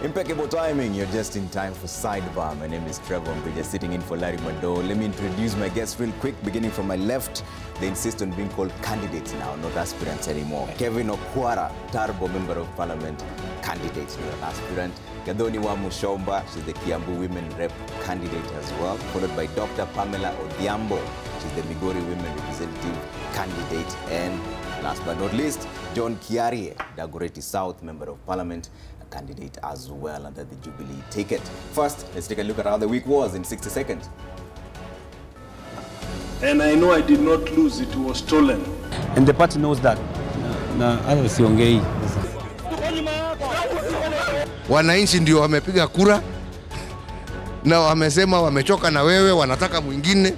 Impeccable timing. You're just in time for Sidebar. My name is Trevor Ombija, sitting in for Larry Mado. Let me introduce my guests real quick, beginning from my left. They insist on being called candidates now, not aspirants anymore. Kevin Okwara, Tarbo Member of Parliament, candidate, not an aspirant. Gadoni Wamushomba, she's the Kiambu Women Rep candidate as well, followed by Dr. Pamela Odhiambo, she's the Migori Women Representative candidate, and last but not least, John Kiarie, Dagoretti South Member of Parliament, a candidate as well under the Jubilee ticket. First, let's take a look at how the week was in 60 seconds. And I know I did not lose, it was stolen. And the party knows that. Wananchi ndio wamepiga kura na wamesema wamechoka na wewe, wanataka mwingine.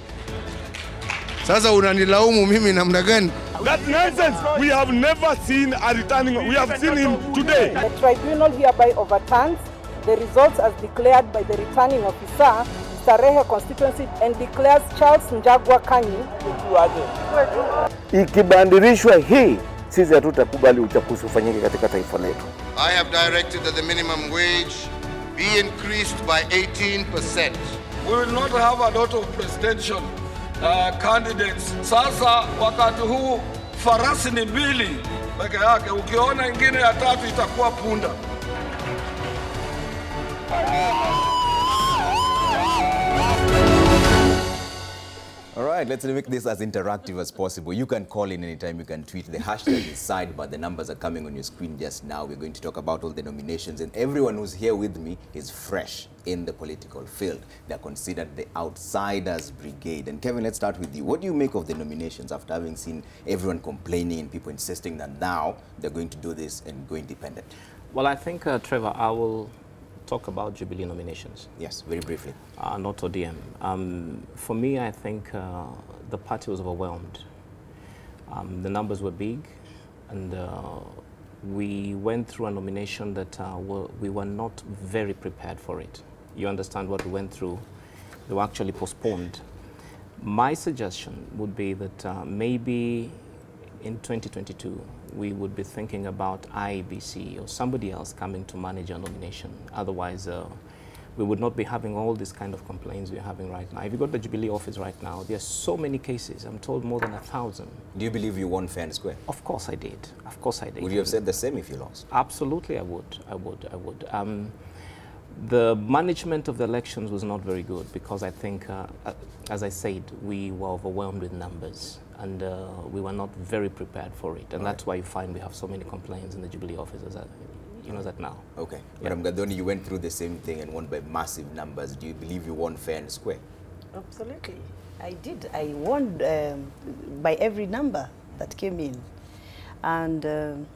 Sasa unanilaumu mimi namna gani? That nonsense. We have never seen a returning. We have seen him today. The tribunal hereby overturns the results as declared by the returning officer, Starehe constituency, and declares Charles Njagwa Kanyi. Ikibandirishwa hii, sisi hatutakubali uchaguzi ufanyike katika taifa letu. I have directed that the minimum wage be increased by 18%. We will not have a lot of presidential candidates. Sasa wakati huu farasi ni mbili peke yake, ukiona ingine ya tatu itakuwa punda. All right, let's make this as interactive as possible. You can call in anytime, you can tweet. The hashtag is Sidebar. The numbers are coming on your screen just now. We're going to talk about all the nominations, and everyone who's here with me is fresh in the political field. They're considered the outsiders brigade. And Kevin, let's start with you. What do you make of the nominations after having seen everyone complaining and people insisting that now they're going to do this and go independent? Well, I think, Trevor, I will talk about Jubilee nominations. Yes, very briefly. Not ODM. For me, I think the party was overwhelmed. The numbers were big, and we went through a nomination that we were not very prepared for it. You understand what we went through. They were actually postponed. My suggestion would be that maybe in 2022, we would be thinking about IEBC or somebody else coming to manage a nomination. Otherwise, we would not be having all these kind of complaints we're having right now. If you go to the Jubilee office right now, there are so many cases. I'm told more than 1,000. Do you believe you won fair and square? Of course I did. Of course I did. Would you have said the same if you lost? Absolutely, I would. I would. The management of the elections was not very good because I think, as I said, we were overwhelmed with numbers. And we were not very prepared for it. And that's why you find we have so many complaints in the Jubilee offices, you know that now. Okay. Yeah. Madam Gadoni, you went through the same thing and won by massive numbers. Do you believe you won fair and square? Absolutely. I did. I won by every number that came in. And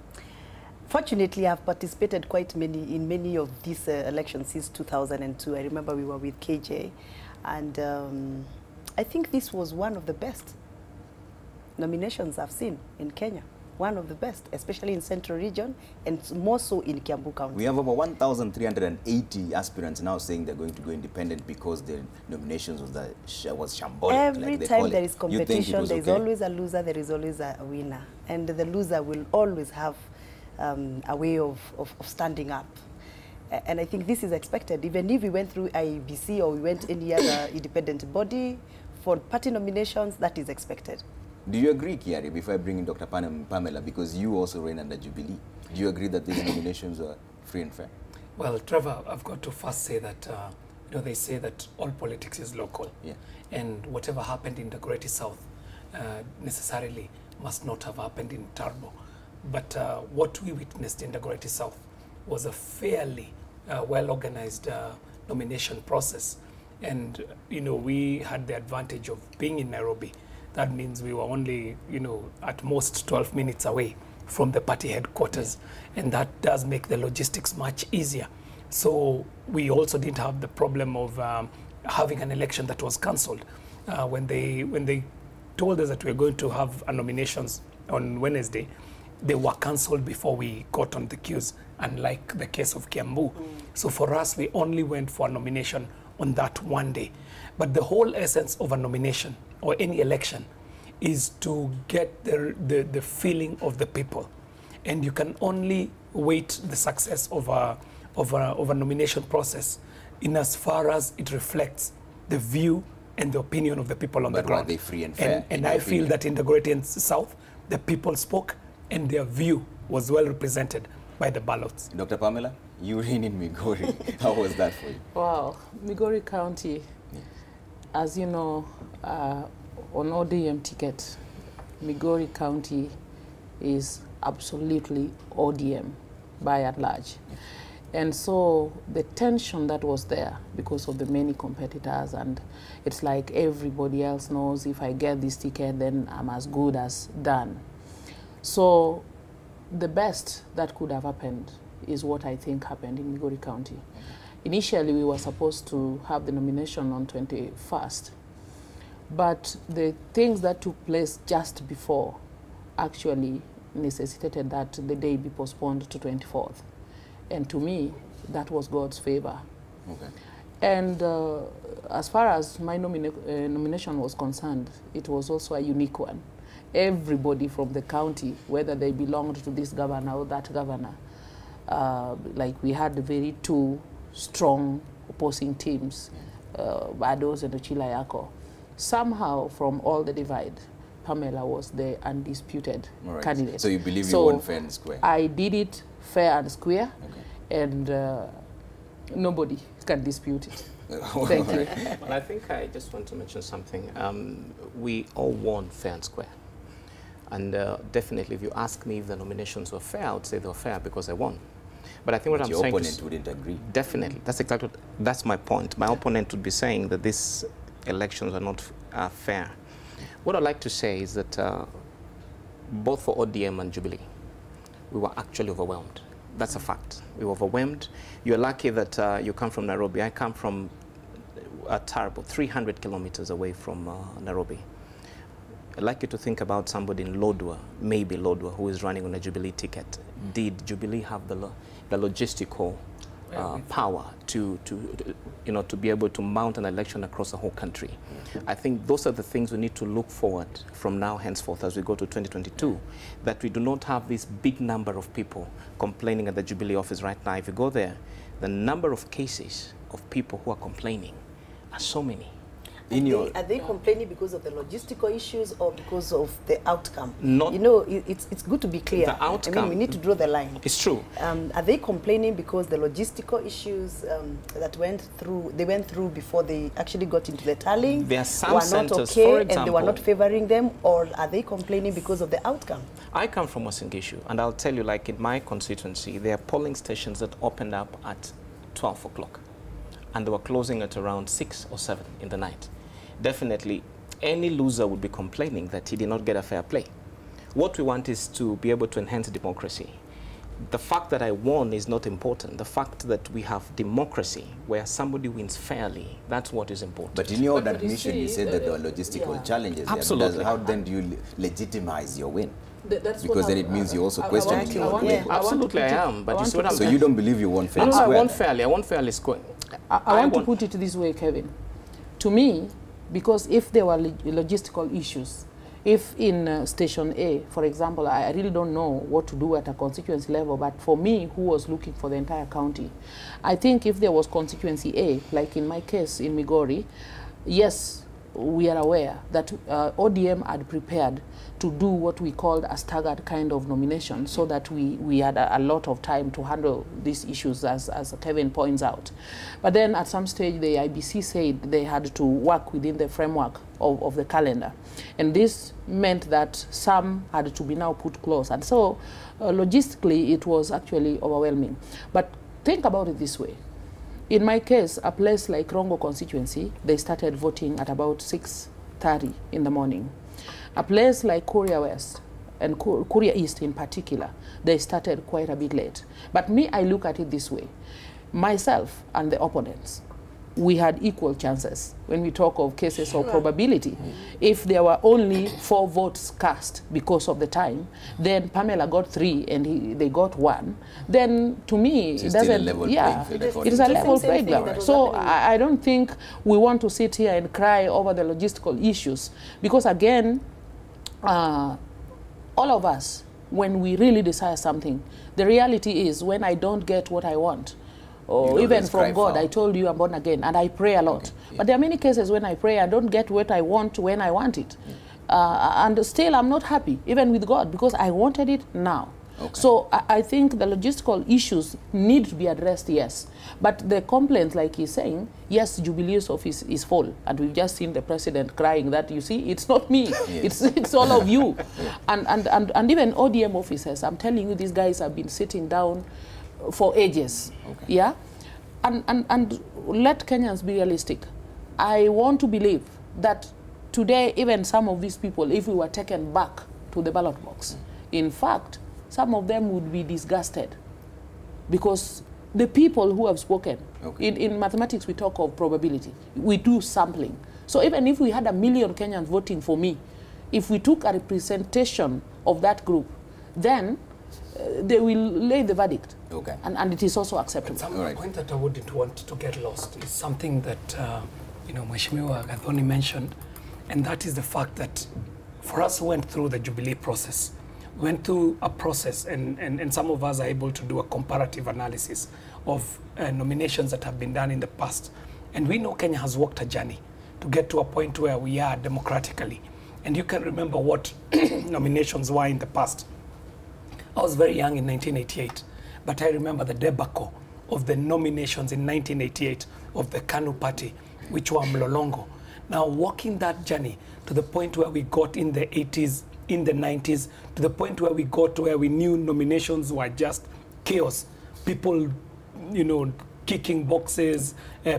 fortunately, I've participated in many of these elections since 2002. I remember we were with KJ. And I think this was one of the best nominations I've seen in Kenya. One of the best, especially in Central Region and more so in Kiambu County. We have over 1,380 aspirants now saying they're going to go independent because the nominations was shambolic. Every time there is competition, there is always a loser, there is always a winner. And the loser will always have a way of standing up. And I think this is expected. Even if we went through IEBC or we went any other independent body, for party nominations, that is expected. Do you agree, Kiari, before I bring in Dr. Pamela, because you also ran under Jubilee, do you agree that these nominations are free and fair? Well, Trevor, I've got to first say that, you know, they say that all politics is local. Yeah. And whatever happened in the Greater South necessarily must not have happened in Tarbo. But what we witnessed in the Greater South was a fairly well-organized nomination process. And, you know, we had the advantage of being in Nairobi. That means we were only, you know, at most 12 minutes away from the party headquarters. And that does make the logistics much easier. So we also didn't have the problem of having an election that was cancelled. When they told us that we were going to have nominations on Wednesday, they were cancelled before we got on the queues, unlike the case of Kiambu. So for us, we only went for a nomination on that one day. But the whole essence of a nomination or any election is to get the feeling of the people. And you can only weight the success of of a nomination process in as far as it reflects the view and the opinion of the people on the ground. But are they free and fair? And I feel that in the Great South, the people spoke and their view was well represented by the ballots. Dr. Pamela, you were in Migori. How was that for you? Wow, Migori County, as you know, on ODM ticket, Migori County is absolutely ODM by and large. And so the tension that was there because of the many competitors, and it's like everybody else knows if I get this ticket, then I'm as good as done. So the best that could have happened is what I think happened in Migori County. Initially, we were supposed to have the nomination on 21st, but the things that took place just before actually necessitated that the day be postponed to 24th. And to me, that was God's favor. Okay. And as far as my nomination was concerned, it was also a unique one. Everybody from the county, whether they belonged to this governor or that governor, like we had very two strong opposing teams, Bados and Chilayako. Somehow, from all the divide, Pamela was the undisputed candidate. So you believe you won fair and square? I did it fair and square, and nobody can dispute it. Thank you. Well, I think I just want to mention something. We all won fair and square. And definitely, if you ask me if the nominations were fair, I would say they were fair because I won. But I think what I'm saying... Your opponent wouldn't agree. Definitely. That's exactly that's my point. My opponent would be saying that these elections are not fair. What I'd like to say is that both for ODM and Jubilee, we were actually overwhelmed. That's a fact. We were overwhelmed. You're lucky that you come from Nairobi. I come from Tarbo, 300 kilometers away from Nairobi. I'd like you to think about somebody in Lodwar, maybe Lodwar, who is running on a Jubilee ticket. Did Jubilee have the logistical power to be able to mount an election across the whole country? I think those are the things we need to look forward from now henceforth as we go to 2022, that we do not have this big number of people complaining at the Jubilee office right now. If you go there, the number of cases of people who are complaining are so many. Are they complaining because of the logistical issues or because of the outcome? Not, you know, it's good to be clear. The outcome. I mean, we need to draw the line. It's true. Are they complaining because the logistical issues that went through before they actually got into the tallying there are some were centers, not okay, for example, and they were not favoring them, or are they complaining because of the outcome? I come from Wasingishu, and I'll tell you, like in my constituency, there are polling stations that opened up at 12 o'clock, and they were closing at around 6 or 7 in the night. Definitely, any loser would be complaining that he did not get a fair play. What we want is to be able to enhance democracy. The fact that I won is not important. The fact that we have democracy where somebody wins fairly, that's what is important. But in your admission, you said that there were logistical challenges. Absolutely. How then do you legitimize your win? That's because then it means you're also questioning your win. Absolutely, I am. But you see what I'm saying? So you don't believe you won fairly? No, I won fairly. I won fairly square. I want to put it this way, Kevin. To me, because if there were logistical issues, if in Station A, for example, I really don't know what to do at a constituency level, but for me, who was looking for the entire county, I think if there was constituency A, like in my case in Migori, yes, we are aware that ODM had prepared to do what we called a staggered kind of nomination so that we had a lot of time to handle these issues, as Kevin points out. But then at some stage, the IBC said they had to work within the framework of the calendar. And this meant that some had to be now put close. And so logistically, it was actually overwhelming. But think about it this way. In my case, a place like Rongo constituency, they started voting at about 6:30 in the morning. A place like Korea West and Korea East in particular, they started quite a bit late. But me, I look at it this way. Myself and the opponents, we had equal chances when we talk of cases of probability. If there were only 4 votes cast because of the time, then Pamela got 3 and they got 1, then to me, so it doesn't, it is a level playing ground. So I don't think we want to sit here and cry over the logistical issues, because again, all of us, when we really desire something, the reality is when I don't get what I want, or even from God. I told you I'm born again, and I pray a lot. But there are many cases when I pray, I don't get what I want when I want it. And still I'm not happy, even with God, because I wanted it now. So I think the logistical issues need to be addressed, yes. But the complaints, like he's saying, yes, Jubilee's office is full. And we've just seen the president crying that, you see, it's not me, it's all of you. And even ODM officers, I'm telling you, these guys have been sitting down for ages. Yeah? And let Kenyans be realistic. I want to believe that today, even some of these people, if we were taken back to the ballot box, in fact, some of them would be disgusted, because the people who have spoken, in mathematics we talk of probability, we do sampling. So even if we had 1 million Kenyans voting for me, if we took a representation of that group, then they will lay the verdict. And it is also acceptable. Some point that I wouldn't want to get lost is something that you know, Mheshimiwa Gathoni mentioned, and that is the fact that for us who went through the Jubilee process, went through a process, and some of us are able to do a comparative analysis of nominations that have been done in the past. And we know Kenya has walked a journey to get to a point where we are democratically. And you can remember what nominations were in the past. I was very young in 1988, but I remember the debacle of the nominations in 1988 of the KANU party, which were Mlolongo. Now, walking that journey to the point where we got in the 80s, in the 90s, to the point where we got to where we knew nominations were just chaos. People, you know, kicking boxes,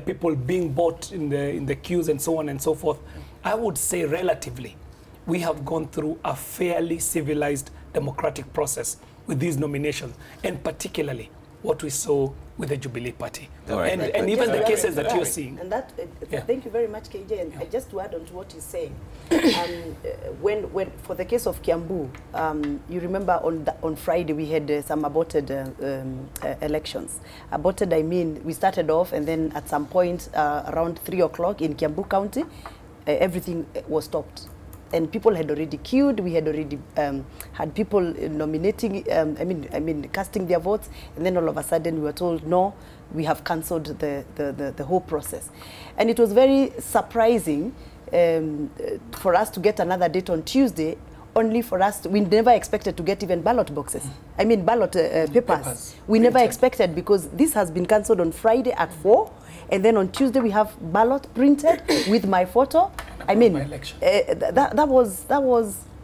people being bought in the queues and so on and so forth. I would say relatively, we have gone through a fairly civilized democratic process with these nominations, and particularly what we saw with the Jubilee Party. And even the cases that you're seeing. And that, thank you very much, KJ. And just to add on to what he's saying, when for the case of Kiambu, you remember on Friday we had some aborted elections. Aborted, I mean, we started off, and then at some point around 3 o'clock in Kiambu County, everything was stopped. And people had already queued. We had already had people nominating, I mean, casting their votes. And then all of a sudden we were told, no, we have cancelled the whole process. And it was very surprising for us to get another date on Tuesday, only for us, we never expected to get even ballot boxes. I mean, ballot papers. We never expected, because this has been cancelled on Friday at 4. And then on Tuesday we have ballot printed with my photo. I mean, that was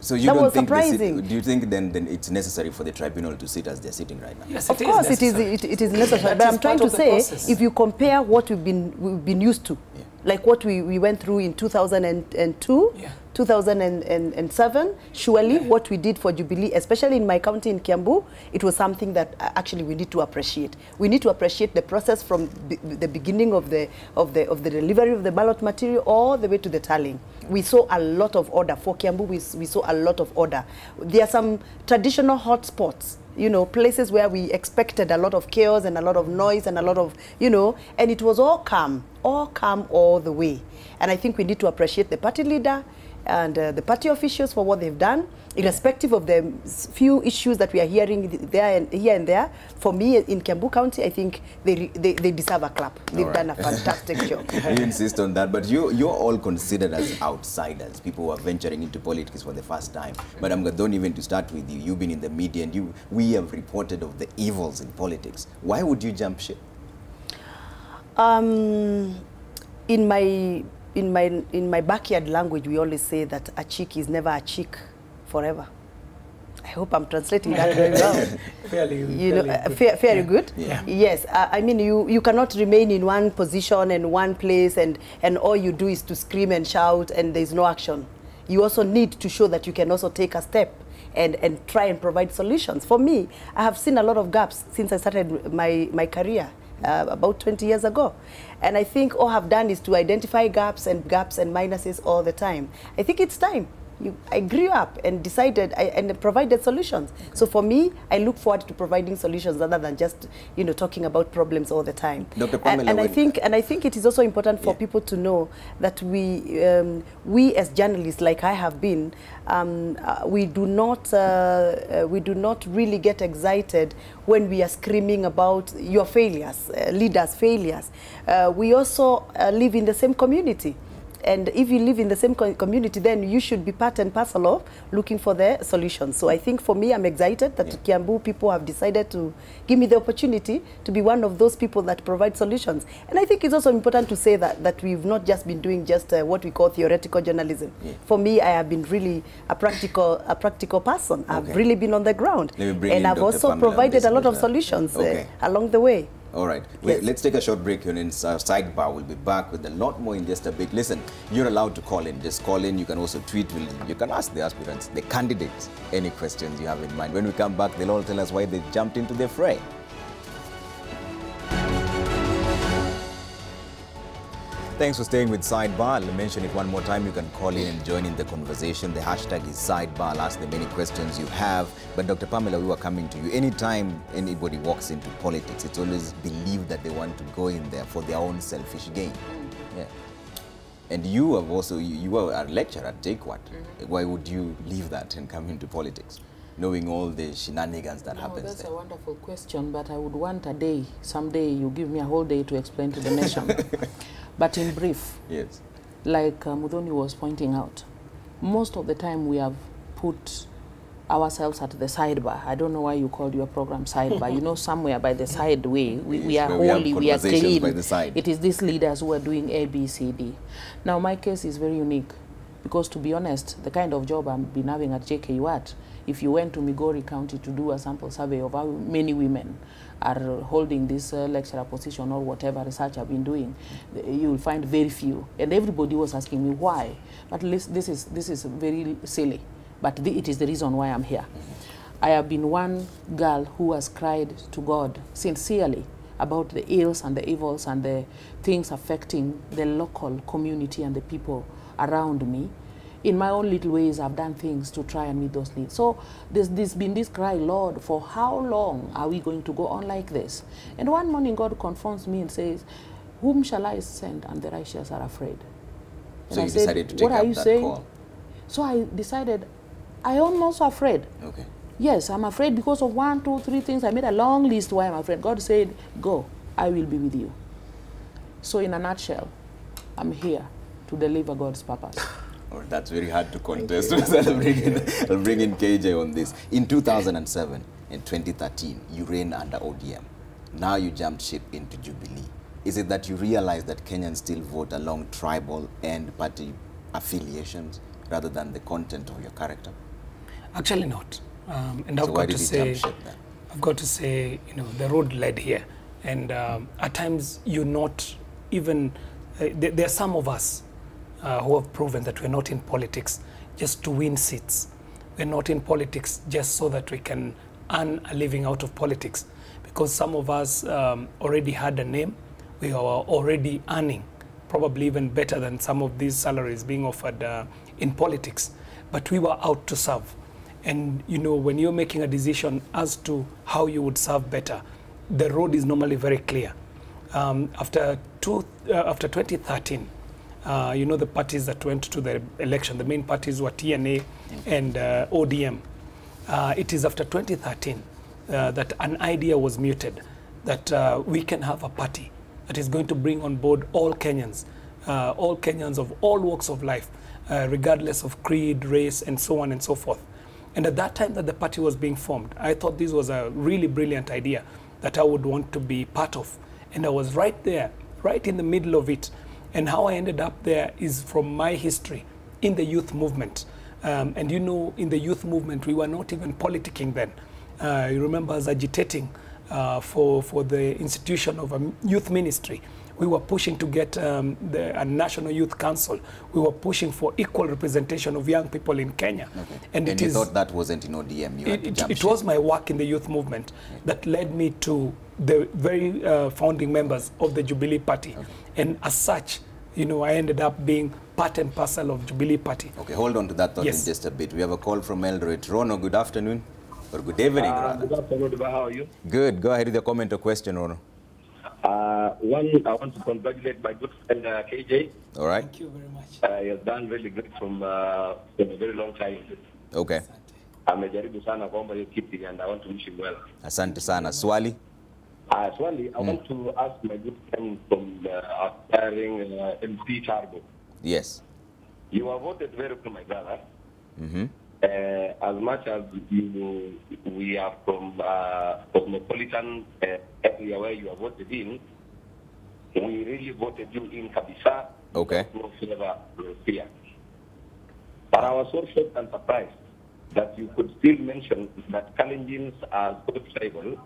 so you don't think surprising. Do you think then it's necessary for the tribunal to sit as they're sitting right now? Yes, of course it is necessary. But I'm trying to say, if you compare what we've been used to, like what we went through in 2002, 2007, surely what we did for Jubilee, especially in my county in Kiambu, it was something that actually we need to appreciate. We need to appreciate the process from the beginning of the delivery of the ballot material all the way to the tallying. We saw a lot of order. For Kiambu, we saw a lot of order. There are some traditional hotspots, you know, places where we expected a lot of chaos and a lot of noise and a lot of, you know, and it was all calm all the way. And I think we need to appreciate the party leader and the party officials for what they've done, irrespective of the few issues that we are hearing here and there. For me, in Kiambu County, I think they deserve a clap. They've done a fantastic job. You insist on that, but you're all considered as outsiders, people who are venturing into politics for the first time. Madam Gathoni, even to start with you, you've been in the media, and we have reported of the evils in politics. Why would you jump ship? In my backyard language, we always say that a chick is never a chick forever. I hope I'm translating that very well. Fairly good. Yeah. Yes, I mean, you cannot remain in one position and one place, and all you do is to scream and shout, and there's no action. You also need to show that you can also take a step and try and provide solutions. For me, I have seen a lot of gaps since I started my career. About 20 years ago. And I think all I've done is to identify gaps and minuses all the time. I think it's time I grew up and decided and provided solutions. So for me, I look forward to providing solutions rather than just, you know, talking about problems all the time. Dr. Pamela, and I think it is also important for people to know that we as journalists, like I have been, we do not really get excited when we are screaming about your failures, leaders' failures. We also live in the same community. And if you live in the same community, then you should be part and parcel of looking for the solutions. So I think for me, I'm excited that Kiambu people have decided to give me the opportunity to be one of those people that provide solutions. And I think it's also important to say that we've not just been doing just what we call theoretical journalism. For me, I have been really a practical person. I've really been on the ground. And I've also provided a lot of solutions along the way. All right. Wait, let's take a short break here in Sidebar. We'll be back with a lot more in just a bit. Listen, you're allowed to call in. Just call in. You can also tweet. You can ask the aspirants, the candidates, any questions you have in mind. When we come back, they'll all tell us why they jumped into the fray. Thanks for staying with Sidebar. I'll mention it one more time. You can call in and join in the conversation. The hashtag is Sidebar. I'll ask them any questions you have. But Dr. Pamela, we were coming to you. Anytime anybody walks into politics, it's always believed that they want to go in there for their own selfish gain. Yeah. And you have also, you were a lecturer at JKUAT. Why would you leave that and come into politics, knowing all the shenanigans that happens that's there? a wonderful question, but I would want a day, someday you give me a whole day to explain to the nation. But in brief, yes, like Mudhoni was pointing out, most of the time we have put ourselves at the sidebar. I don't know why you called your program Sidebar. You know, somewhere by the side way, we are holy, we are clean. By the side. It is these leaders who are doing A, B, C, D. Now, my case is very unique because, to be honest, the kind of job I've been having at JKUAT, if you went to Migori County to do a sample survey of how many women are holding this lecturer position or whatever research I've been doing, you will find very few. And everybody was asking me why. But this is very silly. But it is the reason why I'm here. I have been one girl who has cried to God sincerely about the ills and the evils and the things affecting the local community and the people around me. In my own little ways, I've done things to try and meet those needs. So there's been this cry, Lord, for how long are we going to go on like this? And one morning, God confronts me and says, whom shall I send? And the righteous are afraid. And so I you said, decided to take what are up you that saying? call? So I decided, I am also afraid. Okay. Yes, I'm afraid because of 1, 2, 3 things. I made a long list why I'm afraid. God said, go, I will be with you. So in a nutshell, I'm here to deliver God's purpose. Oh, that's very hard to contest. I'll bring in KJ on this. In 2007 and 2013, you ran under ODM. Now you jumped ship into Jubilee. Is it that you realize that Kenyans still vote along tribal and party affiliations rather than the content of your character? Actually not. And So I've why got to did you say, jump ship then? I've got to say, you know, the road led here. And at times you're not even, there are some of us who have proven that we're not in politics just to win seats. We're not in politics just so that we can earn a living out of politics. Because some of us already had a name. We are already earning, probably even better than some of these salaries being offered in politics. But we were out to serve. And you know, when you're making a decision as to how you would serve better, the road is normally very clear. After 2013, you know, the parties that went to the election, the main parties were TNA and ODM. It is after 2013 that an idea was muted that we can have a party that is going to bring on board all Kenyans of all walks of life, regardless of creed, race, and so on and so forth. And at that time that the party was being formed, I thought this was a really brilliant idea that I would want to be part of. And I was right there, right in the middle of it. And how I ended up there is from my history in the youth movement. And you know, in the youth movement, we were not even politicking then. You remember us agitating for the institution of a youth ministry. We were pushing to get a National Youth Council. We were pushing for equal representation of young people in Kenya. Okay. And you thought that wasn't in ODM? You had to jump it ship. was my work in the youth movement that led me to the very founding members of the Jubilee Party. And as such, you know, I ended up being part and parcel of Jubilee Party. Okay, hold on to that thought in just a bit. We have a call from Eldoret. Rono, good afternoon. Or good evening, rather. Good afternoon, how are you? Good. Go ahead with your comment or question, Rono. One, I want to congratulate my good friend KJ. All right. Thank you very much. He has done really great from a very long time. Okay. Amejaribu sana kwamba hiyo kiti, and I want to wish him well. Asante sana. Swali? Swali, I want to ask my good friend from aspiring MP Tarbo. Yes. You have voted very well, my brother. Mm-hmm. As much as we are from cosmopolitan area where you are voted in, we really voted you in Kabisa. Okay. No flavor, no fear. But I was so shocked and surprised that you could still mention that Kalenjins are so tribal,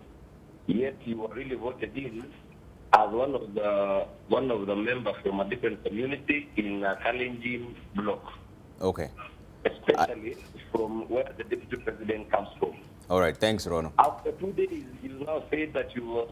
yet you were really voted in as one of the members from a different community in a Kalenjin block. Okay. Especially from where the deputy president comes from. All right, thanks, Rono. After 2 days, you now say that you were...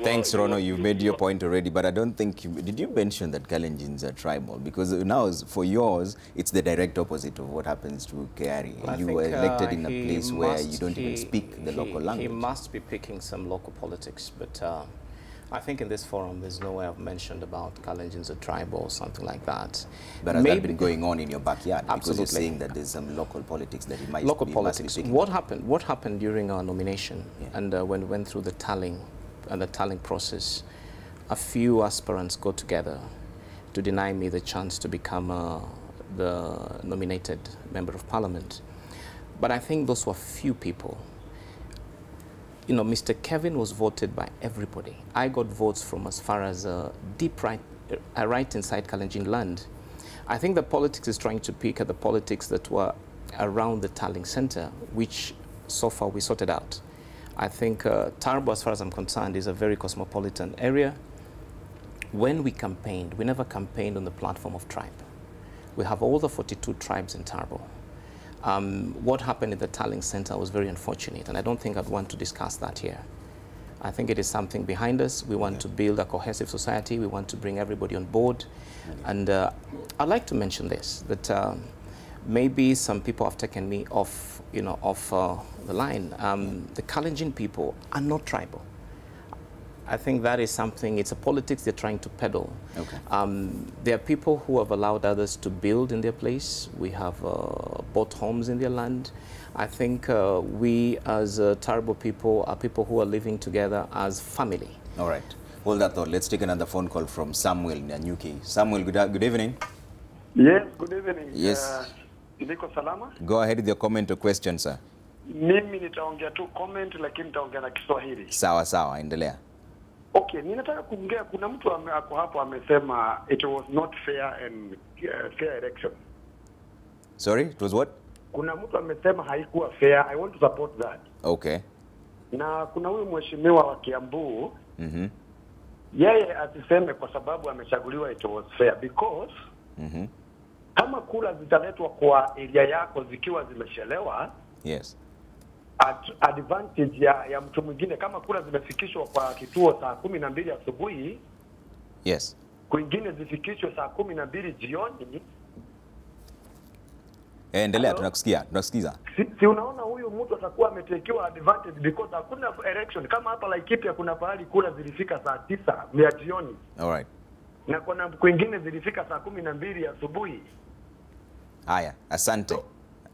Thanks, Rono. You've made your point already, but I don't think did you mention that Kalenjins are tribal? Because now, for yours, it's the direct opposite of what happens to Keari. You were elected in a place where you don't even speak the local language. He must be picking some local politics, but I think in this forum, there's no way I've mentioned about Kalenjins or tribal or something like that. But has that been going on in your backyard? Absolutely. Because you're saying that there's some local politics that he might local be politics. picking. What happened during our nomination and when we went through the tallying process, a few aspirants got together to deny me the chance to become the nominated member of parliament. But I think those were few people. You know, Mr. Kevin was voted by everybody. I got votes from as far as deep right inside Kalenjin land. I think the politics is trying to pick at the politics that were around the tallying center, which so far we sorted out. I think Tarbo, as far as I'm concerned, is a very cosmopolitan area. When we campaigned, we never campaigned on the platform of tribe. We have all the 42 tribes in Tarbo. What happened in the tallying center was very unfortunate, and I don't think I'd want to discuss that here. I think it is something behind us. We want to build a cohesive society. We want to bring everybody on board. And I'd like to mention this, that maybe some people have taken me off, off the line. The Kalenjin people are not tribal. I think that is something, it's a politics they're trying to peddle. Okay. There are people who have allowed others to build in their place. We have bought homes in their land. I think we as Tarbo people are people who are living together as family. All right. Hold that thought. Let's take another phone call from Samuel Nyanyuki. Samuel, good evening. Yes, good evening. Yes. Niko salama? Go ahead with your comment or question, sir. Mimi nitaongea tu comment, lakini nitaongea na Kiswahili. Sawa sawa, endelea. Okay, ninataka kuongea, kuna mtu ako hapo amesema it was not fair and fair election. Sorry, it was what? Kuna mtu amesema haikuwa fair. I want to support that. Okay. Na kuna huyu mheshimiwa wa Kiambu, yeye asiseme kwa sababu amechaguliwa it was fair because kama kura zitaletwa kwa area yako zikiwa zimechelewa, yes, advantage ya mtu mwingine, kama kura zimefikishwa kwa kituo saa 12 asubuhi, yes, kwingine zifikishwe saa 12 jioni. Endelea, tunakusikiza. Si unaona huyu mtu atakuwa ametekewa advantage because hakuna election kama hapa Laikipia, kuna pahali kura zilifika saa 9 ya jioni. All right. Na kuna kwingine zilifika saa 12 asubuhi. Haya, asante.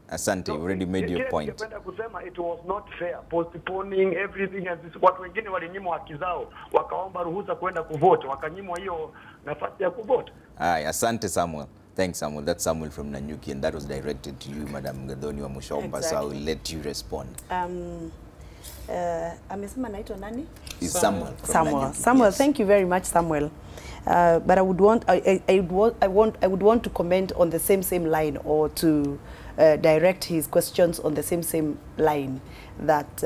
Asante, you already made your point. Ningependa kusema it was not fair, postponing everything as this. Watu wengine walinyimwa haki zao, wakaomba ruhusa kwenda kuvote, wakanyimwa hiyo nafasi ya kuvote. Haya, asante Samuel. Thanks, Samuel. That's Samuel from Nanyuki, and that was directed to you, Madam Gadoni wa Mushomba, exactly. So I will let you respond. Amesema naitwa nani? Is Samuel. Samuel, yes. Thank you very much, Samuel. But I would want to comment on the same line, or to direct his questions on the same line, that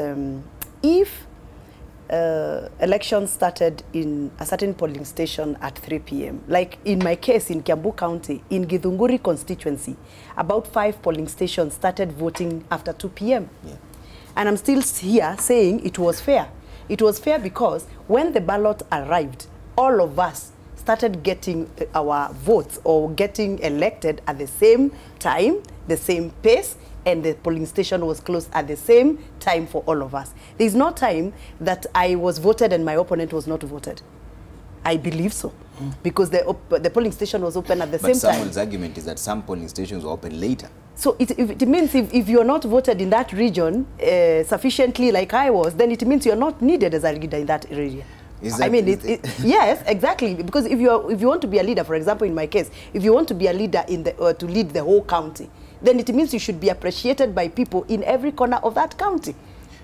if elections started in a certain polling station at 3 p.m. Like in my case in Kiambu County, in Githunguri constituency, about 5 polling stations started voting after 2 p.m. Yeah. And I'm still here saying it was fair. It was fair because when the ballot arrived, all of us started getting our votes or getting elected at the same time, the same pace, and the polling station was closed at the same time for all of us. There's no time that I was voted and my opponent was not voted. I believe so, because the polling station was open at the same time. But someone's argument is that some polling stations were open later. So it means if you're not voted in that region sufficiently like I was, then it means you're not needed as a leader in that area. I mean, yes, exactly. Because if you want to be a leader, for example, in my case, if you want to be a leader in the to lead the whole county, then it means you should be appreciated by people in every corner of that county.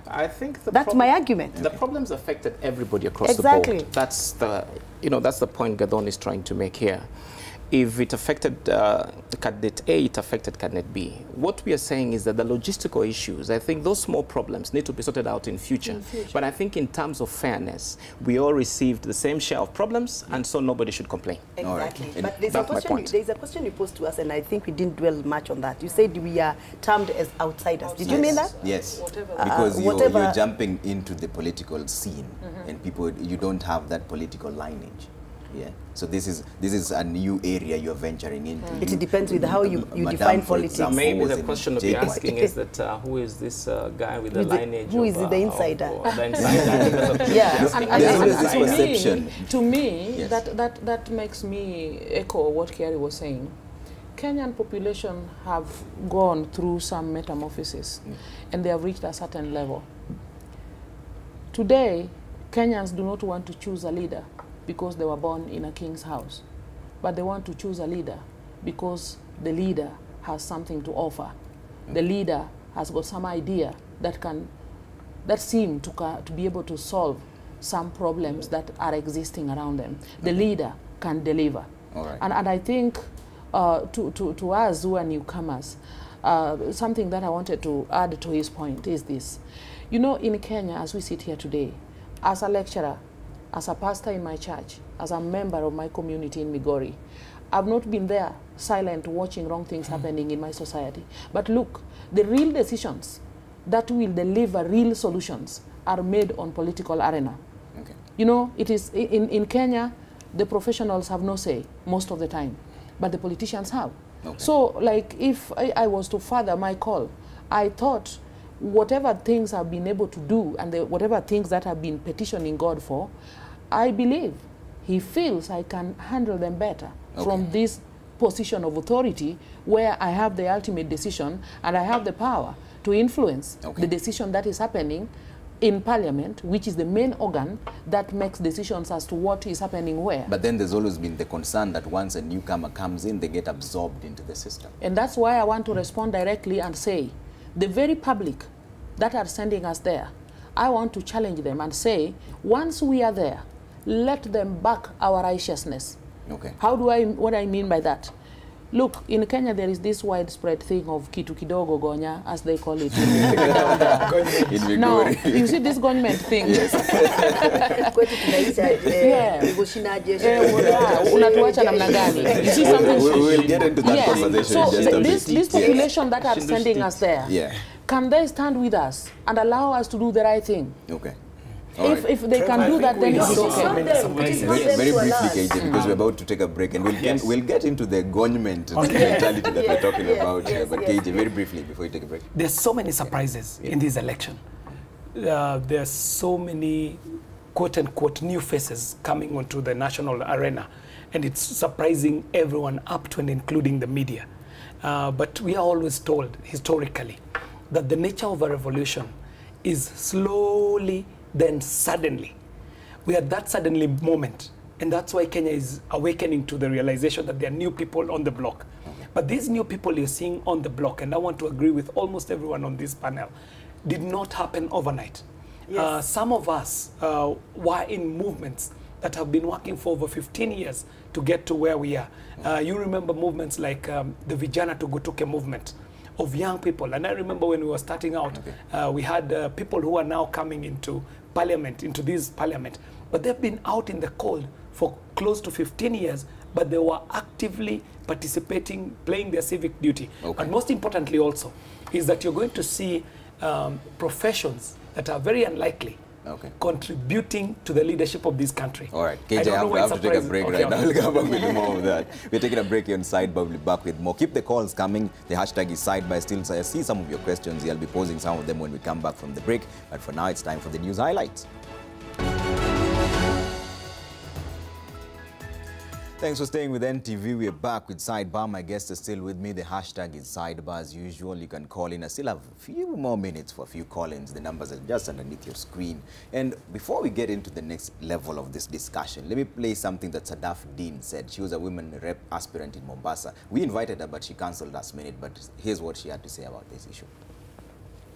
I think that's my argument. The problems affected everybody across the board. That's the point Gadon is trying to make here. If it affected candidate A, it affected candidate B. What we are saying is that the logistical issues, I think those small problems need to be sorted out in future. But I think in terms of fairness, we all received the same share of problems, and so nobody should complain. Exactly. Right. But there's a question you posed to us, and I think we didn't dwell much on that. You said we are termed as outsiders. Did you mean that? Yes. Because you're jumping into the political scene, and you don't have that political lineage. Yeah. So this is a new area you're venturing into. It depends with how you define politics. Maybe the question to be asking is that who is this guy with the lineage? Who is the insider? The insider. Yeah. To me, yes. that makes me echo what Kerry was saying. Kenyan population have gone through some metamorphosis, and they have reached a certain level. Today, Kenyans do not want to choose a leader because they were born in a king's house, but they want to choose a leader because the leader has something to offer. The leader has got some idea that seem to be able to solve some problems that are existing around them. The leader can deliver. All right. And I think to us who are newcomers, something that I wanted to add to his point is this. You know, in Kenya, as we sit here today, as a lecturer, as a pastor in my church, as a member of my community in Migori, I've not been there silent watching wrong things happening in my society. But look, the real decisions that will deliver real solutions are made on political arena. Okay. You know, it is in Kenya, the professionals have no say most of the time, but the politicians have. Okay. So, like, if I was to further my call, I thought whatever things I've been able to do and whatever things that I've been petitioning God for, I believe he feels I can handle them better from this position of authority where I have the ultimate decision and I have the power to influence the decision that is happening in Parliament, which is the main organ that makes decisions as to what is happening where. But then there's always been the concern that once a newcomer comes in, they get absorbed into the system. And that's why I want to respond directly and say, the very public that are sending us there, I want to challenge them and say, once we are there, let them back our righteousness. Okay. What I mean by that? Look, in Kenya there is this widespread thing of kitu kidogo gonya, as they call it. Now, you see this government thing. Yes. You see something. We'll get into that conversation so in just a bit. This population that are sending us there, can they stand with us and allow us to do the right thing? Okay. If they can do that, then it's okay. Very briefly, KJ, because we're about to take a break, and we'll get into the government mentality that we're talking about here. But KJ, very briefly, before you take a break. There's so many surprises in this election. There's so many quote-unquote new faces coming onto the national arena, and it's surprising everyone up to and including the media. But we are always told, historically, that the nature of a revolution is slowly, then suddenly. We are at that suddenly moment, and that's why Kenya is awakening to the realization that there are new people on the block. But these new people you're seeing on the block, and I want to agree with almost everyone on this panel, did not happen overnight. Yes. Some of us were in movements that have been working for over 15 years to get to where we are. You remember movements like the Vijana Tugutuke movement of young people. And I remember when we were starting out, we had people who are now coming into parliament, into this parliament. But they've been out in the cold for close to 15 years, but they were actively participating, playing their civic duty. And most importantly also, is that you're going to see professions that are very unlikely contributing to the leadership of this country. All right, KJ, I have to take a break right now. We'll come back with more of that. We're taking a break here on Sidebar. We'll be back with more. Keep the calls coming. The hashtag is Sidebar. Still, I see some of your questions. I'll be posing some of them when we come back from the break. But for now, it's time for the news highlights. Thanks for staying with NTV. We're back with Sidebar. My guests are still with me. The hashtag is Sidebar as usual. You can call in. I still have a few more minutes for a few call-ins. The numbers are just underneath your screen. And before we get into the next level of this discussion, let me play something that Sadaf Dean said. She was a women rep aspirant in Mombasa. We invited her, but she cancelled last minute. But here's what she had to say about this issue.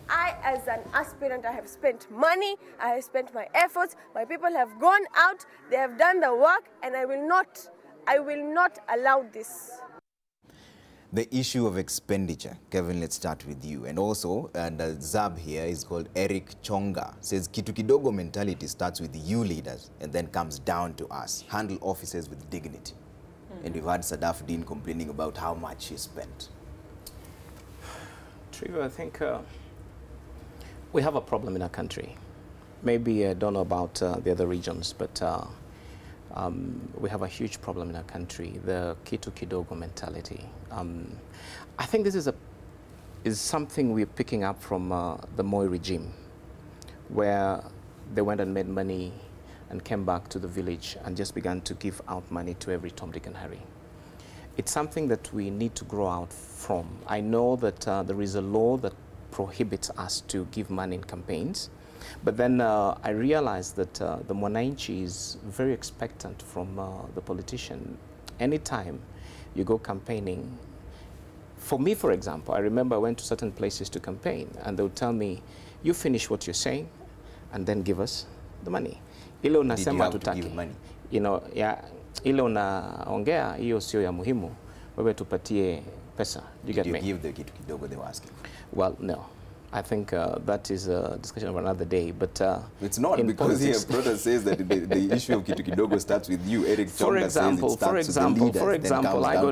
I, as an aspirant, I have spent money, I have spent my efforts, my people have gone out, they have done the work, and I will not allow this. The issue of expenditure. Kevin, let's start with you. And also, the Zab here is called Eric Chonga. Says, Kitu Kidogo mentality starts with you leaders and then comes down to us. Handle officers with dignity. And we've had Sadaf Dean complaining about how much he spent. Trevor, I think we have a problem in our country. Maybe I don't know about the other regions, but we have a huge problem in our country, the Kitu Kidogo mentality. I think this is something we're picking up from the Moi regime, where they went and made money and came back to the village and just began to give out money to every Tom, Dick, and Harry. It's something that we need to grow out from. I know that there is a law that prohibits us to give money in campaigns. But then I realized that the Mwananchi is very expectant from the politician. Anytime you go campaigning, for me, for example, I remember I went to certain places to campaign, and they would tell me, you finish what you're saying, and then give us the money. Ile unasema tutaki. You know, ile unaongea, hiyo sio ya muhimu, wewe tupatie pesa. You get me? Did you give the Kitu Kidogo they were asking? Well, no. I think that is a discussion of another day, but it's not, because here Brother says that the issue of Kitu Kidogo starts with you. Eric Chonga says it starts with the leaders, for example, I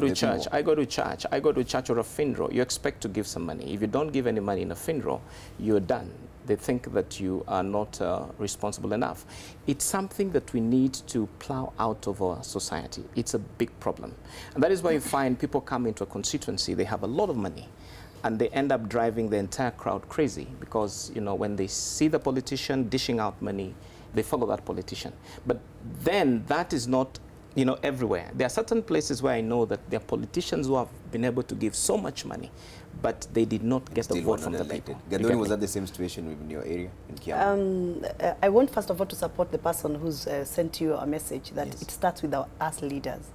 go to church or a funeral. You expect to give some money. If you don't give any money in a funeral, you're done. They think that you are not responsible enough. It's something that we need to plow out of our society. It's a big problem, and that is why you find people come into a constituency. They have a lot of money, and they end up driving the entire crowd crazy because, you know, when they see the politician dishing out money, they follow that politician. But then that is not, you know, everywhere. There are certain places where I know that there are politicians who have been able to give so much money, but they did not get the vote from the people. Gadoni, was that the same situation in your area, in Kiambu? I want, first of all, to support the person who's sent you a message that it starts with us leaders.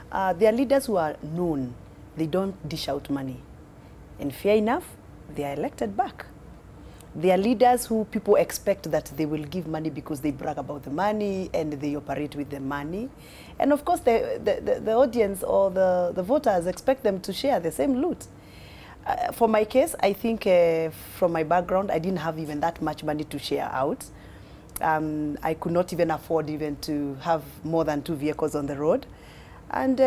There are leaders who are known. They don't dish out money. And fair enough, they are elected back. There are leaders who people expect that they will give money because they brag about the money and they operate with the money. And of course, the audience or the voters expect them to share the same loot. For my case, I think from my background, I didn't have even that much money to share out. I could not even afford even to have more than 2 vehicles on the road. And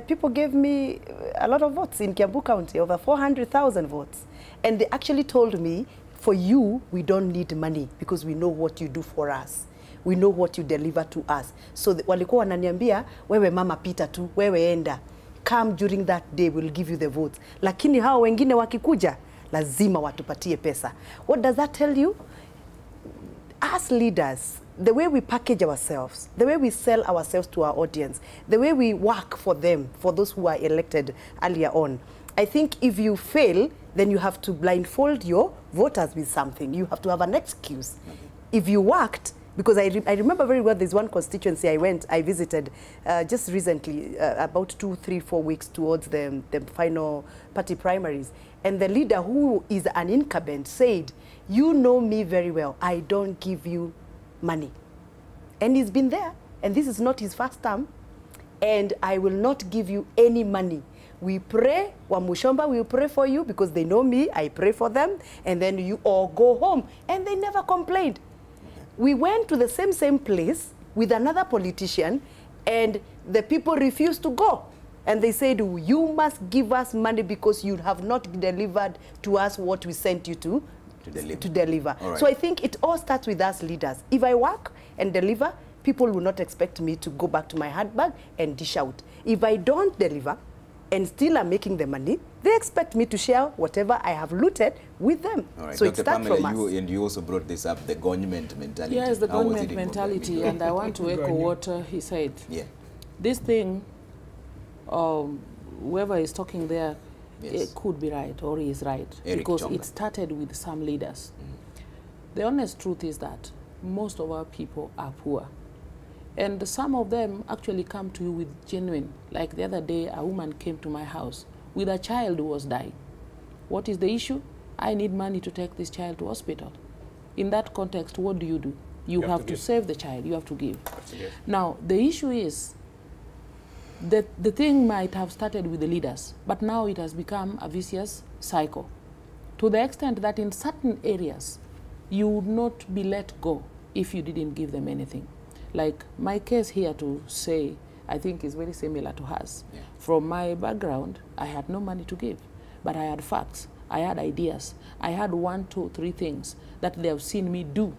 people gave me a lot of votes in Kiambu County, over 400,000 votes. And they actually told me, for you, we don't need money because we know what you do for us. We know what you deliver to us. So walikuwa wananiambia, wewe mama pita tu, wewe enda. Come during that day, we'll give you the votes. Lakini hao wengine wakikuja, lazima watupatie pesa. What does that tell you? As leaders, the way we package ourselves, the way we sell ourselves to our audience, the way we work for them, for those who are elected earlier on, I think if you fail, then you have to blindfold your voters with something. You have to have an excuse. If you worked, because I remember very well, there's one constituency I visited just recently, about 2, 3, 4 weeks towards the final party primaries. And the leader, who is an incumbent, said, you know me very well, I don't give you money. And he's been there, and this is not his first term, and I will not give you any money. We pray, Wamushomba will pray for you because they know me, I pray for them, and then you all go home. And they never complained. We went to the same place with another politician, and the people refused to go. And they said, you must give us money because you have not delivered to us what we sent you to to deliver. All right. So I think it all starts with us leaders. If I work and deliver, people will not expect me to go back to my handbag and dish out. If I don't deliver and still am making the money, they expect me to share whatever I have looted with them. All right. So Dr. it starts Pamela, from us. and you also brought this up, the government mentality. Yes, the How was government it in mentality, Mozambique? and I want to echo what he said. Yeah. This thing, whoever is talking there, Yes. it could be right or he is right, Eric because Chonga. it started with some leaders. The honest truth is that most of our people are poor. And some of them actually come to you with genuine, like the other day, a woman came to my house with a child who was dying. What is the issue? I need money to take this child to hospital. In that context, what do? You have to save the child, you have to give. Now, the issue is that the thing might have started with the leaders, but now it has become a vicious cycle, to the extent that in certain areas, you would not be let go if you didn't give them anything. Like my case here to say, I think is very similar to hers. Yeah. From my background, I had no money to give, but I had facts, I had ideas, I had 1, 2, 3 things that they have seen me do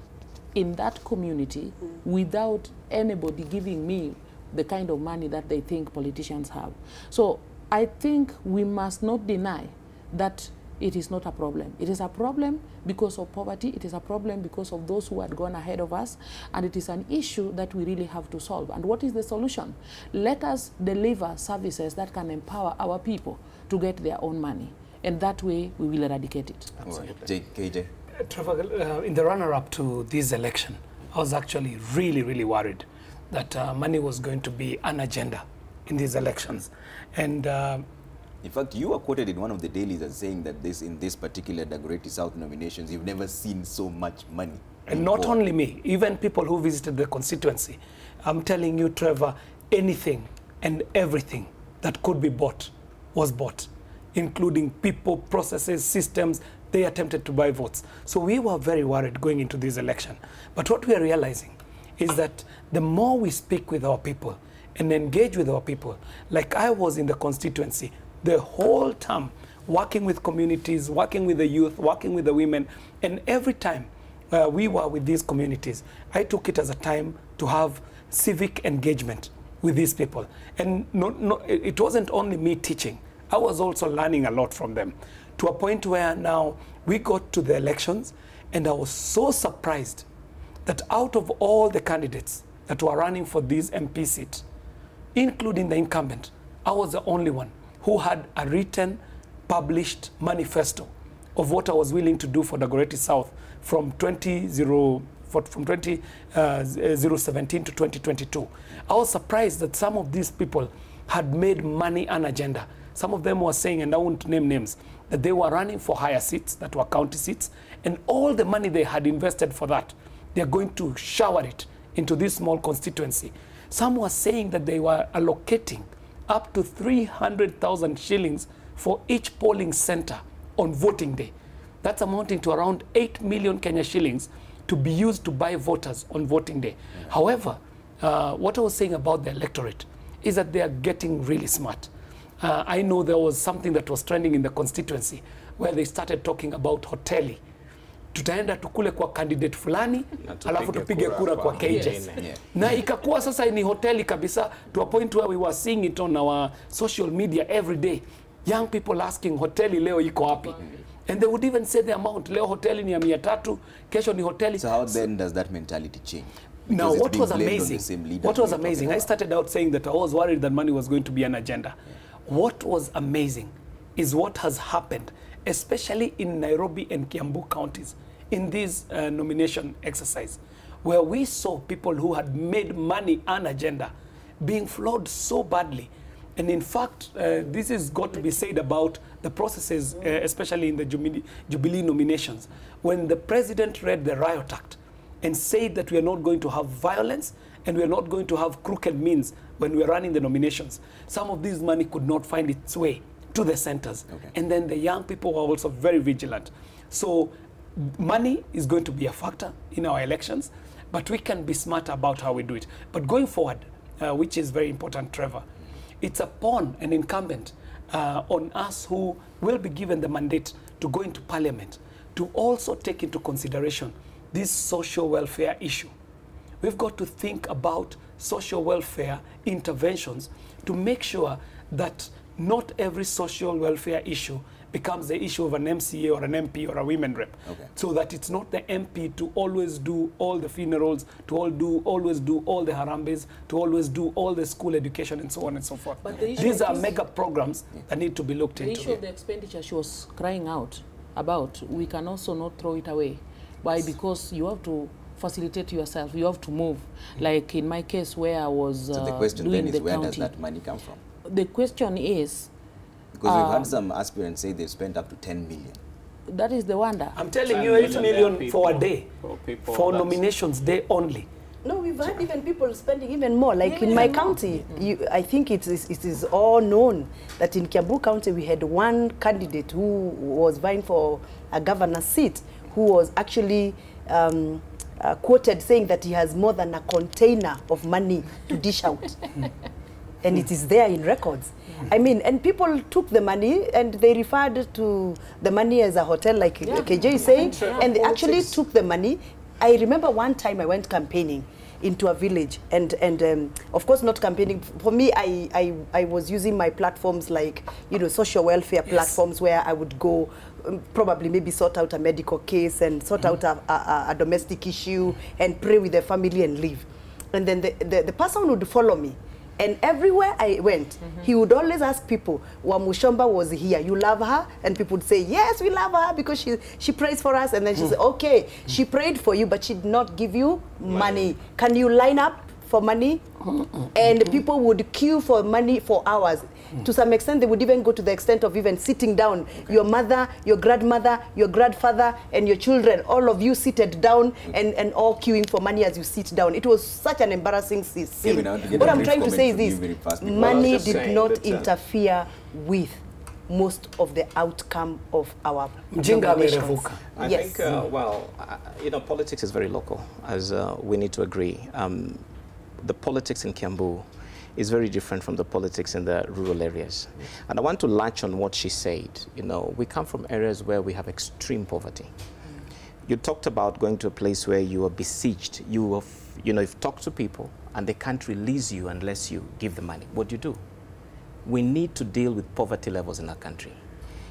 in that community without anybody giving me the kind of money that they think politicians have. So I think we must not deny that it is not a problem. It is a problem because of poverty. It is a problem because of those who had gone ahead of us. And it is an issue that we really have to solve. And what is the solution? Let us deliver services that can empower our people to get their own money. And that way, we will eradicate it. Absolutely. KJ? Trevor, in the runner-up to this election, I was actually really worried that money was going to be an agenda in these elections. And in fact, you were quoted in one of the dailies as saying that in this particular Dagoretti South nominations, you've never seen so much money. And not only me, even people who visited the constituency. I'm telling you, Trevor, anything and everything that could be bought was bought, including people, processes, systems. They attempted to buy votes. So we were very worried going into this election. But what we are realizing is that the more we speak with our people and engage with our people, like I was in the constituency, the whole term, working with communities, working with the youth, working with the women, and every time we were with these communities, I took it as a time to have civic engagement with these people. And it wasn't only me teaching. I was also learning a lot from them, to a point where now we got to the elections, and I was so surprised that out of all the candidates that were running for this MP seat, including the incumbent, I was the only one who had a written, published manifesto of what I was willing to do for Dagoretti South from 2017 to 2022. I was surprised that some of these people had made money an agenda. Some of them were saying, and I won't name names, that they were running for higher seats, that were county seats, and all the money they had invested for that, they're going to shower it into this small constituency. Some were saying that they were allocating up to 300,000 shillings for each polling center on voting day. That's amounting to around 8 million Kenya shillings to be used to buy voters on voting day. However, what I was saying about the electorate is that they are getting really smart. I know there was something that was trending in the constituency where they started talking about hoteli. Tutaenda tukule kwa candidate fulani, alafu tupige kura kwa KJ. Na ikakuwa sasa ni hoteli kabisa, to a point where we were seeing it on our social media every day. Young people asking, hoteli leo iko wapi? And they would even say the amount. Leo hoteli ni ya 300, kesho ni hoteli. So how then does that mentality change? Now, what was amazing, I started out saying that I was worried that money was going to be an agenda. What was amazing is what has happened, especially in Nairobi and Kiambu counties, in this nomination exercise, where we saw people who had made money an agenda being flawed so badly. And in fact, this has got to be said about the processes, especially in the Jubilee nominations. When the president read the Riot Act and said that we are not going to have violence and we are not going to have crooked means when we are running the nominations, some of this money could not find its way to the centers. Okay. And then the young people were also very vigilant. So money is going to be a factor in our elections, but we can be smart about how we do it. But going forward, which is very important, Trevor, it's upon an incumbent on us who will be given the mandate to go into parliament to also take into consideration this social welfare issue. We've got to think about social welfare interventions to make sure that not every social welfare issue becomes the issue of an MCA or an MP or a women rep. Okay. So that it's not the MP to always do all the funerals, to always do all the harambes, to always do all the school education and so on and so forth. But these are mega programs that need to be looked into. The issue of the expenditure she was crying out about, we can also not throw it away. Why? Because you have to facilitate yourself, you have to move. Like in my case where I was so the question doing then is, where county. does that money come from? The question is, because we've had some aspirants say they've spent up to 10 million. That is the wonder. I'm telling you, 8 million for a day, for nominations day only. No, we've had even people spending even more. Like in my county, I think it is all known that in Kiambu County we had one candidate who was vying for a governor's seat who was actually quoted saying that he has more than a container of money to dish out. And it is there in records. I mean, and people took the money and they referred to the money as a hotel, like KJ is saying, and they actually took the money. I remember one time I went campaigning into a village, and of course not campaigning. For me, I was using my platforms like, you know, social welfare platforms where I would go, probably maybe sort out a medical case and sort out a domestic issue and pray with the family and leave. And then the person would follow me. And everywhere I went, he would always ask people, Wamushomba was here, you love her? And people would say, yes, we love her because she prays for us. And then she said, okay, she prayed for you, but she did not give you money. Can you line up for money? And people would queue for money for hours. To some extent, they would even go to the extent of even sitting down. Your mother, your grandmother, your grandfather, and your children, all of you seated down and all queuing for money as you sit down. It was such an embarrassing scene. What I'm trying to say is this, money did not interfere with most of the outcome of our nominations. I think, you know, politics is very local, as we need to agree. The politics in Kiambu is very different from the politics in the rural areas. And I want to latch on what she said. You know, we come from areas where we have extreme poverty. You talked about going to a place where you are besieged. You know, you've talked to people and they can't release you unless you give the money. What do you do? We need to deal with poverty levels in our country.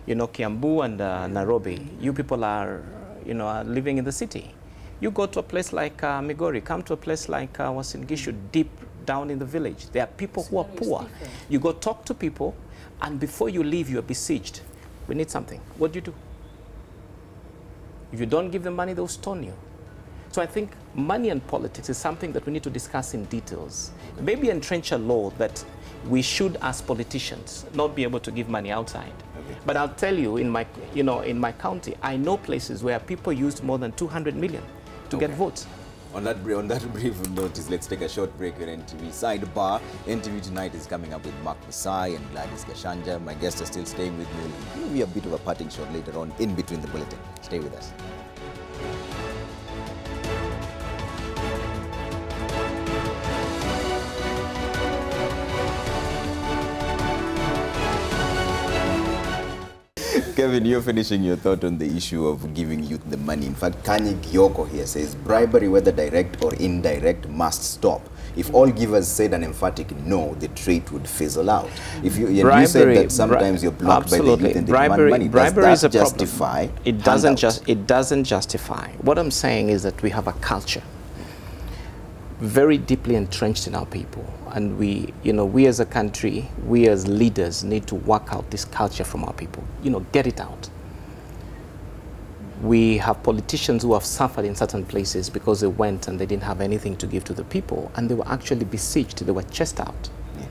You know, Kiambu and Nairobi, you people are, you know, are living in the city. You go to a place like Migori, come to a place like Uasin Gishu, deep down in the village. There are people who are poor. You go talk to people, and before you leave, you are besieged. We need something. What do you do? If you don't give them money, they'll stone you. So I think money and politics is something that we need to discuss in details. Maybe entrench a law that we should, as politicians, not be able to give money outside. But I'll tell you, in my county, I know places where people used more than 200 million to get votes. On that brief notice, let's take a short break on NTV Sidebar. NTV Tonight is coming up with Mark Masai and Gladys Gashanja. My guests are still staying with me. Maybe a bit of a parting shot later on in between the bulletin. Stay with us. Kevin, you're finishing your thought on the issue of giving youth the money. In fact, Kanye Gyoko here says bribery, whether direct or indirect, must stop. If all givers said an emphatic no, the trait would fizzle out. If you said that sometimes you're blocked by the youth and they demand money, does that justify? It doesn't justify. What I'm saying is that we have a culture very deeply entrenched in our people, and we as a country, we as leaders need to work out this culture from our people, get it out. We have politicians who have suffered in certain places because they went and they didn't have anything to give to the people, and they were actually besieged, they were chased out. Yeah.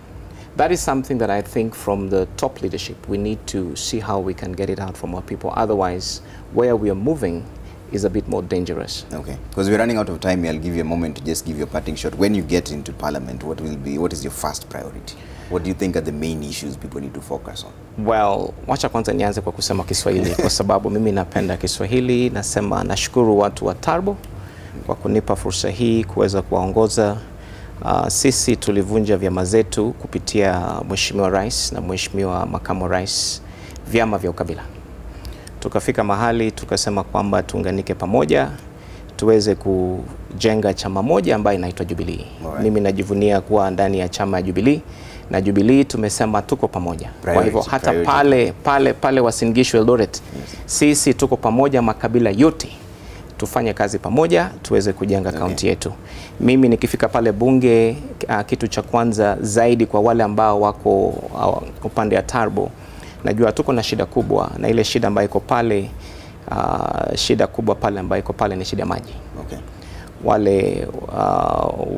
That is something that I think from the top leadership, we need to see how we can get it out from our people. Otherwise, where we are moving is a bit more dangerous. Okay, because we're running out of time. I'll give you a moment to just give your parting shot. When you get into Parliament, what is your first priority? What do you think are the main issues people need to focus on? Well, wacha kwanza nianze kwa kusema Kiswahili kwa sababu mimi napenda Kiswahili. Nasema nashukuru watu wa Tarbo kwa kunipa fursa hii kuweza kuwaongoza. Sisi tulivunja vyama zetu kupitia Mheshimiwa Rais na Mheshimiwa Makamu Rais, vyama vya ukabila. Tukafika mahali tukasema kwamba tuunganike pamoja tuweze kujenga chama moja ambayo inaitwa Jubilee. Mimi najivunia kuwa ndani ya chama ya Jubilee, na Jubilee tumesema tuko pamoja. Kwa hivyo hata pale Uasin Gishu Eldoret, sisi tuko pamoja, makabila yote tufanye kazi pamoja tuweze kujenga kaunti yetu. Mimi nikifika pale bunge, kitu cha kwanza zaidi kwa wale ambao wako upande ya Turbo, najua tuko na shida kubwa, na ile shida ambayo iko pale, shida kubwa pale ambayo iko pale ni shida maji. Wale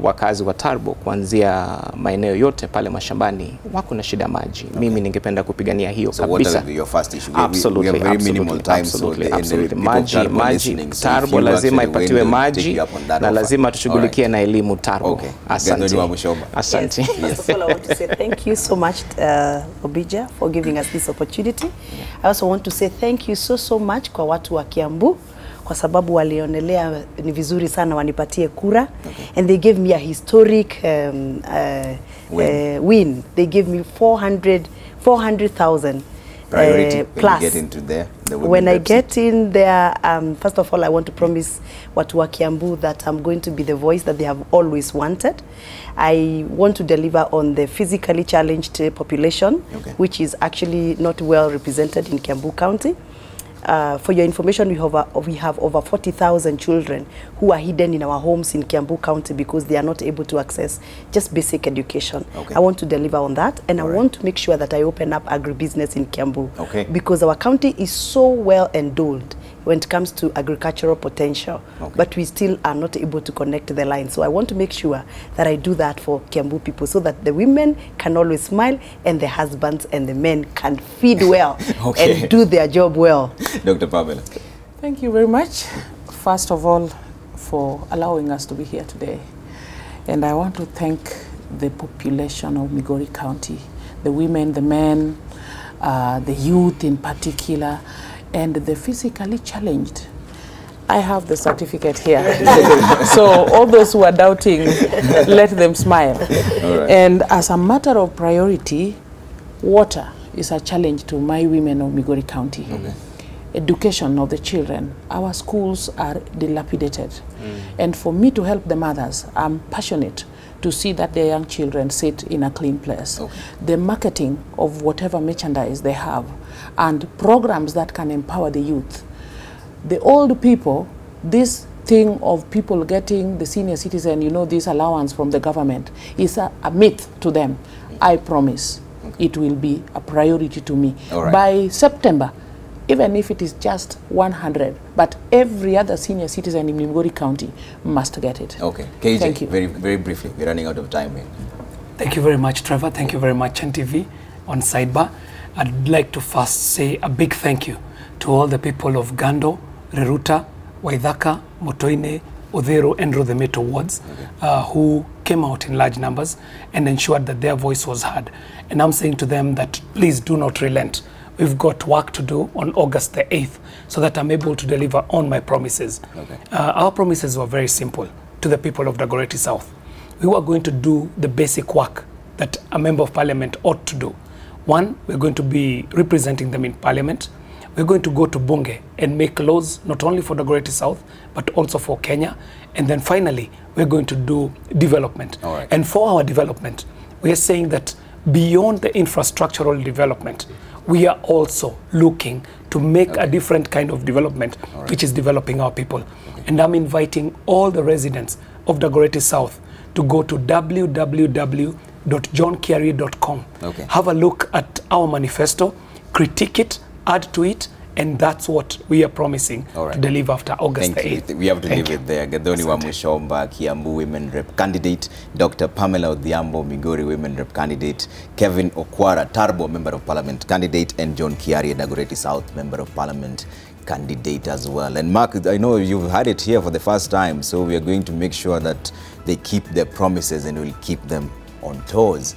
wakazi wa Turbo kuanzia maeneo yote pale mashambani wako na shida maji. Mimi ningependa kupigania hiyo kabisa. What are your first issue? Absolutely, we have very minimal time, so maji Turbo lazima ipatiwe maji, na lazima tushughulikie na elimu Turbo. Asante. Asante. First of all, I want to say thank you so much, Ombija, for giving us this opportunity. I also want to say thank you so much kwa watu wa Kiambu, kwa sababu walionelea ni vizuri sana wanipatie kura. And they gave me a historic win. They gave me 400,000 plus. Get into there, when I get in there, first of all, I want to promise watu wa Kiambu that I'm going to be the voice that they have always wanted. I want to deliver on the physically challenged population, which is actually not well represented in Kiambu County. For your information, we have over 40,000 children who are hidden in our homes in Kiambu County because they are not able to access just basic education. I want to deliver on that, and I want to make sure that I open up agribusiness in Kiambu, because our county is so well endowed when it comes to agricultural potential, but we still are not able to connect the line. So I want to make sure that I do that for Kiambu people, so that the women can always smile and the husbands and the men can feed well and do their job well. Dr. Pamela. Thank you very much, first of all, for allowing us to be here today. And I want to thank the population of Migori County, the women, the men, the youth in particular, and the physically challenged. I have the certificate here. So all those who are doubting, let them smile. And as a matter of priority, water is a challenge to my women of Migori County. Education of the children. Our schools are dilapidated. And for me to help the mothers, I'm passionate to see that their young children sit in a clean place. The marketing of whatever merchandise they have, and programs that can empower the youth. The old people, this thing of people getting the senior citizen, you know, this allowance from the government is a myth to them. I promise it will be a priority to me. By September, even if it is just 100, but every other senior citizen in Migori County must get it. KJ, thank you. Very briefly, we're running out of time here. Thank you very much, Trevor. Thank you very much, NTV on Sidebar. I'd like to first say a big thank you to all the people of Gando, Reruta, Waithaka, Motoine, Odhero, and Rodhemeto wards who came out in large numbers and ensured that their voice was heard. And I'm saying to them that please do not relent. We've got work to do on August the 8th so that I'm able to deliver on my promises. Our promises were very simple to the people of Dagoretti South. We were going to do the basic work that a member of parliament ought to do. One, we're going to be representing them in parliament. We're going to go to Bunge and make laws not only for Dagoretti South, but also for Kenya. And then finally, we're going to do development. And for our development, we are saying that beyond the infrastructural development, we are also looking to make a different kind of development, which is developing our people. And I'm inviting all the residents of Dagoretti South to go to www.johnkiari.com. Have a look at our manifesto, critique it, add to it, and that's what we are promising to deliver after August the 8th. We have to leave it there. Gadoni wa Mushomba, Kiambu Women Rep candidate, Dr. Pamela Odhiambo, Migori Women Rep candidate, Kevin Okwara, Turbo Member of Parliament candidate, and John Kiari, Dagoretti South Member of Parliament candidate as well. And Mark, I know you've had it here for the first time, so we are going to make sure that they keep their promises and we'll keep them on toes.